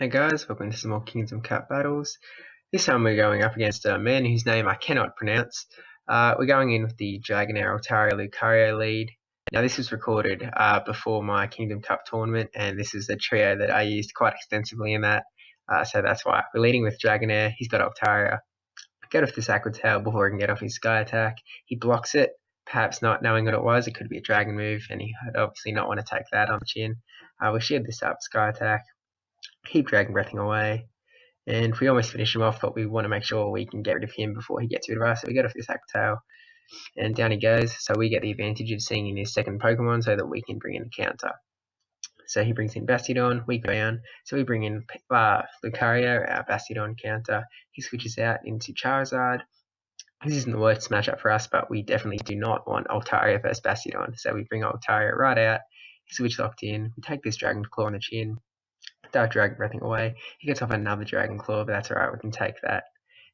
Hey guys, welcome to some more Kingdom Cup battles. This time we're going up against a man whose name I cannot pronounce. We're going in with the Dragonair Altaria Lucario lead. Now this was recorded before my Kingdom Cup tournament, and this is the trio that I used quite extensively in that. So that's why. We're leading with Dragonair, he's got Altaria. Get off this Aqua Tail before he can get off his Sky Attack. He blocks it, perhaps not knowing what it was. It could be a Dragon move, and he would obviously not want to take that on the chin. We shield this up, Sky Attack. Keep Dragon Breathing away, and we almost finish him off, but we want to make sure we can get rid of him before he gets rid of us. So we get off this Aqua Tail, and down he goes. So we get the advantage of seeing in his second Pokemon so that we can bring in a counter. So he brings in Bastiodon, we go down. So we bring in Lucario, our Bastiodon counter. He switches out into Charizard. This isn't the worst matchup for us, but we definitely do not want Altaria versus Bastiodon. So we bring Altaria right out. He switch locked in. We take this Dragon Claw on the chin. Start Dragon Breathing away. He gets off another Dragon Claw, but that's alright, we can take that.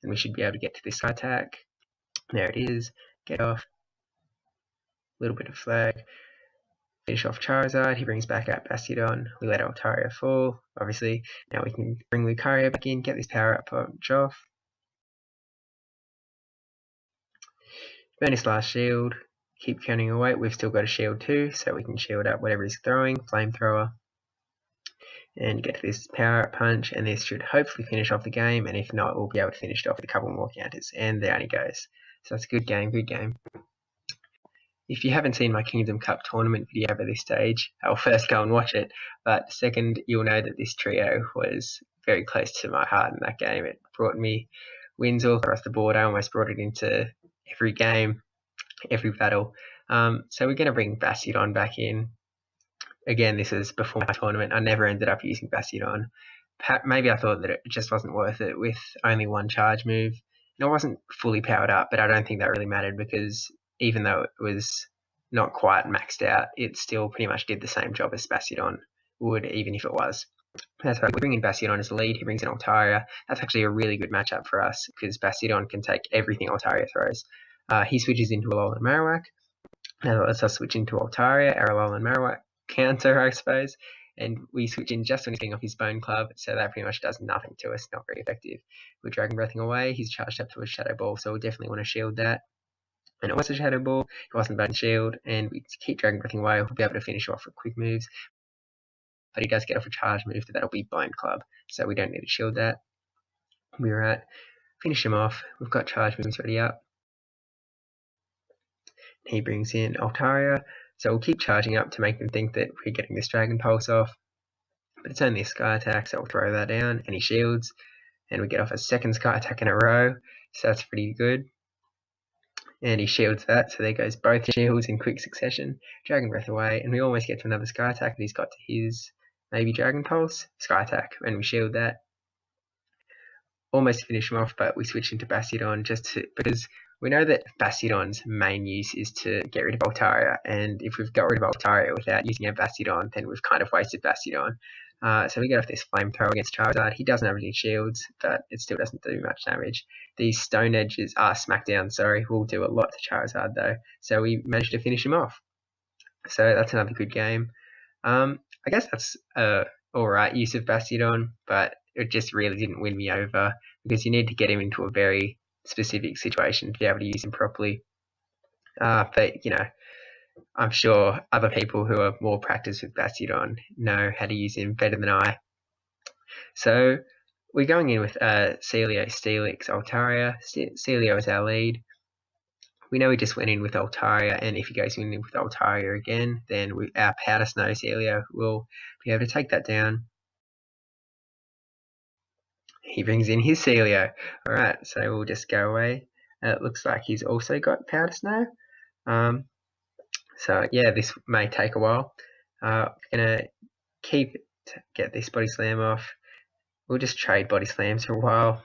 And we should be able to get to this attack. There it is. Get off. Little bit of flag. Finish off Charizard. He brings back out Bastiodon. We let Altaria fall, obviously. Now we can bring Lucario back in, get this power up punch off. Burn his last shield. Keep counting away. We've still got a shield too, so we can shield up whatever he's throwing. Flamethrower. And get this power up punch, and this should hopefully finish off the game, and if not, we'll be able to finish it off with a couple more counters, and down he goes. So that's a good game, good game. If you haven't seen my Kingdom Cup tournament video at this stage, I'll first go and watch it, but second, you'll know that this trio was very close to my heart in that game. It brought me wins all across the board. I almost brought it into every game, every battle. So we're going to bring Bastiodon back in. Again, this is before my tournament. I never ended up using Bastiodon. Maybe I thought that it just wasn't worth it with only one charge move. And I wasn't fully powered up, but I don't think that really mattered because even though it was not quite maxed out, it still pretty much did the same job as Bastiodon would, even if it was. That's right. We bring in Bastiodon as the lead. He brings in Altaria. That's actually a really good matchup for us because Bastiodon can take everything Altaria throws. He switches into Alolan Marowak. Now that lets us switch into Altaria, our Alolan Marowak counter, I suppose, and we switch in just when he's getting off his Bone Club, so that pretty much does nothing to us, not very effective. We're Dragon Breathing away, he's charged up to a Shadow Ball, so we definitely want to shield that. And it was a Shadow Ball, it wasn't bad shield, and we keep Dragon Breathing away, we'll be able to finish off with quick moves. But he does get off a charge move, but that'll be Bone Club, so we don't need to shield that. We're at, finish him off, we've got charge moves ready up. He brings in Altaria. So we'll keep charging up to make them think that we're getting this Dragon Pulse off. But it's only a Sky Attack, so we'll throw that down, and he shields. And we get off a second Sky Attack in a row, so that's pretty good. And he shields that, so there goes both shields in quick succession. Dragon Breath away, and we almost get to another Sky Attack, but he's got to his maybe Dragon Pulse, Sky Attack, and we shield that. Almost finish him off, but we switch into Bastiodon because we know that Bastiodon's main use is to get rid of Altaria, and if we've got rid of Altaria without using our Bastiodon, then we've kind of wasted Bastiodon. So we get off this Flamethrower against Charizard. He doesn't have any shields, but it still doesn't do much damage. These Stone Edges, Smackdown, will do a lot to Charizard though, so we managed to finish him off. So that's another good game. I guess that's alright use of Bastiodon, but it just really didn't win me over because you need to get him into a very specific situation to be able to use him properly. But you know, I'm sure other people who are more practiced with Bastiodon know how to use him better than I. So we're going in with Celio, Steelix, Altaria. Celio is our lead. We know we just went in with Altaria, and if he goes in with Altaria again, then our Powder Snow Celio will be able to take that down. He brings in his Celio. Alright, so we'll just go away. It looks like he's also got Powder Snow. So yeah, this may take a while. We're going to get this Body Slam off. We'll just trade Body Slams for a while.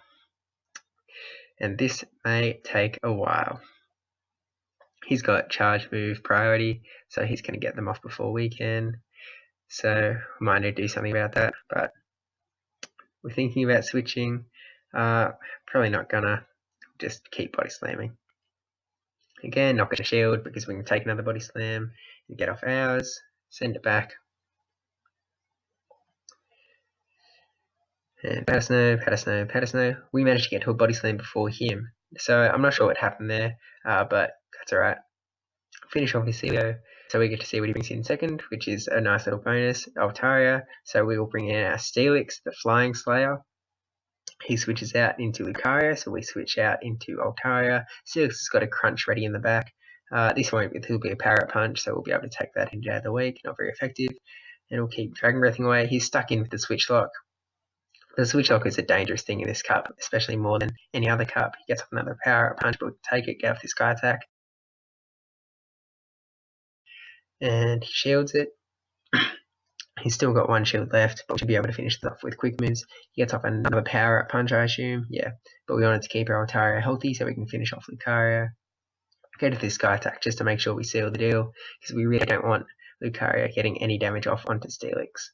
And this may take a while. He's got Charge Move priority, so he's going to get them off before we can. So we might need to do something about that, but we're thinking about switching. Probably not gonna, just keep Body Slamming. Again, not gonna shield because we can take another Body Slam and get off ours, send it back. And powder snow, powder snow, powder snow. We managed to get to a body slam before him. So I'm not sure what happened there, but that's alright. Finish off his Celio. So we get to see what he brings in second, which is a nice little bonus. Altaria. So we will bring in our Steelix, the Flying Slayer. He switches out into Lucario, so we switch out into Altaria. Steelix has got a crunch ready in the back. This won't be, he'll be a Parrot Punch, so we'll be able to take that into the week. Not very effective. And we'll keep Dragon Breathing away. He's stuck in with the Switch Lock. The Switch Lock is a dangerous thing in this cup, especially more than any other cup. He gets off another Parrot Punch, but we'll take it, get off this Sky Attack. And he shields it. He's still got one shield left, but we should be able to finish this off with quick moves. He gets off another Power Up Punch, I assume. Yeah, but we wanted to keep our Altaria healthy so we can finish off Lucario. Go to this Sky Attack just to make sure we seal the deal, because we really don't want Lucario getting any damage off onto Steelix.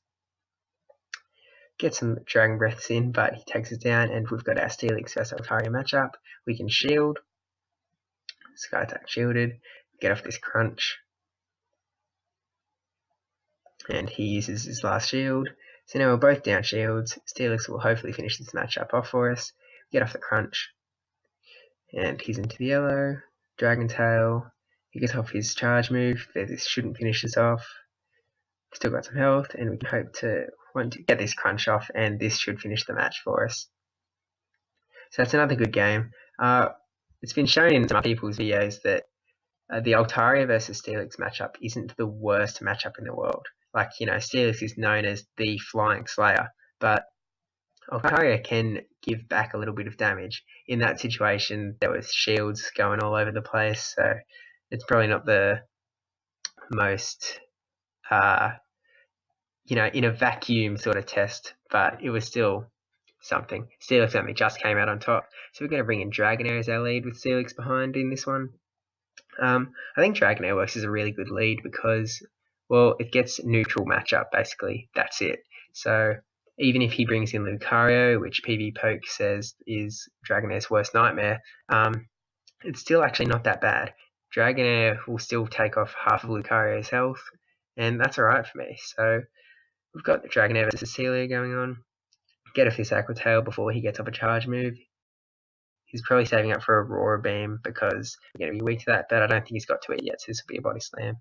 Get some Dragon Breaths in, but he takes us down, and we've got our Steelix vs Altaria matchup. We can shield. Sky Attack shielded. Get off this Crunch. And he uses his last shield. So now we're both down shields. Steelix will hopefully finish this matchup off for us. Get off the Crunch. And he's into the yellow. Dragon Tail. He gets off his charge move. This shouldn't finish this off. Still got some health, and we can hope to want to get this Crunch off, and this should finish the match for us. So that's another good game. It's been shown in some people's videos that the Altaria versus Steelix matchup isn't the worst matchup in the world. Like, you know, Steelix is known as the Flying Slayer, but Altaria can give back a little bit of damage. In that situation, there was shields going all over the place, so it's probably not the most, you know, in a vacuum sort of test, but it was still something. Steelix only just came out on top, so we're going to bring in Dragonair as our lead with Steelix behind in this one. I think Dragonair works as a really good lead because, well, it gets neutral matchup, basically. That's it. So even if he brings in Lucario, which PvPoke says is Dragonair's worst nightmare, it's still actually not that bad. Dragonair will still take off half of Lucario's health, and that's alright for me. So we've got the Dragonair versus Celio going on. Get off this Aqua Tail before he gets off a charge move. He's probably saving up for a Aurora Beam because we're going to be weak to that, but I don't think he's got to it yet, so this will be a Body Slam.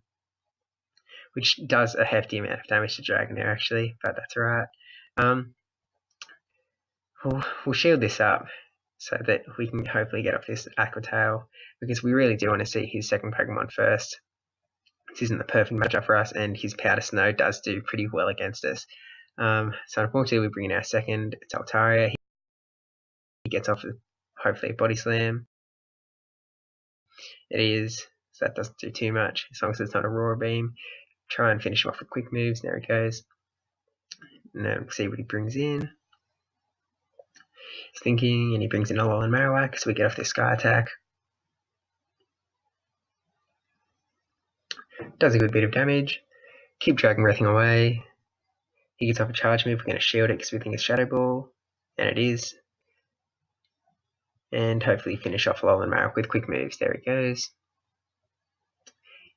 Which does a hefty amount of damage to Dragonair, actually, but that's alright. We'll shield this up so that we can hopefully get off this Aqua Tail, because we really do want to see his second Pokemon first. This isn't the perfect matchup for us, and his Powder Snow does do pretty well against us. So unfortunately we bring in our second, it's Altaria. He gets off hopefully a Body Slam. It is, so that doesn't do too much, as long as it's not a Aurora Beam. Try and finish him off with quick moves, there he goes. And then we'll see what he brings in. He's thinking, and he brings in a Alolan Marowak, so we get off this Sky Attack. Does a good bit of damage. Keep Dragon Breathing away. He gets off a charge move, we're going to shield it because we think it's Shadow Ball, and it is. And hopefully finish off Alolan Marowak with quick moves, there he goes.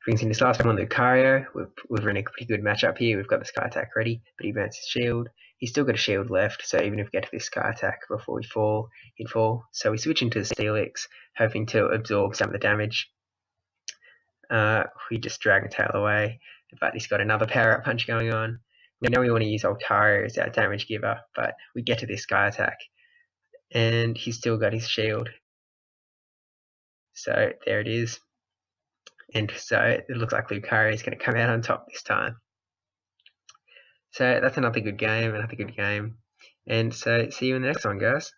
Brings in his last one, Lucario. We've run a pretty good matchup here. We've got the Sky Attack ready, but he burns his shield. He's still got a shield left, so even if we get to this Sky Attack before we fall, he'd fall. So we switch into the Steelix, hoping to absorb some of the damage. We just Dragon Tail away, but he's got another Power Up Punch going on. Now we want to use Altaria as our damage giver, but we get to this Sky Attack, and he's still got his shield. So there it is. And so it looks like Lucario is going to come out on top this time. So that's another good game, And so see you in the next one, guys.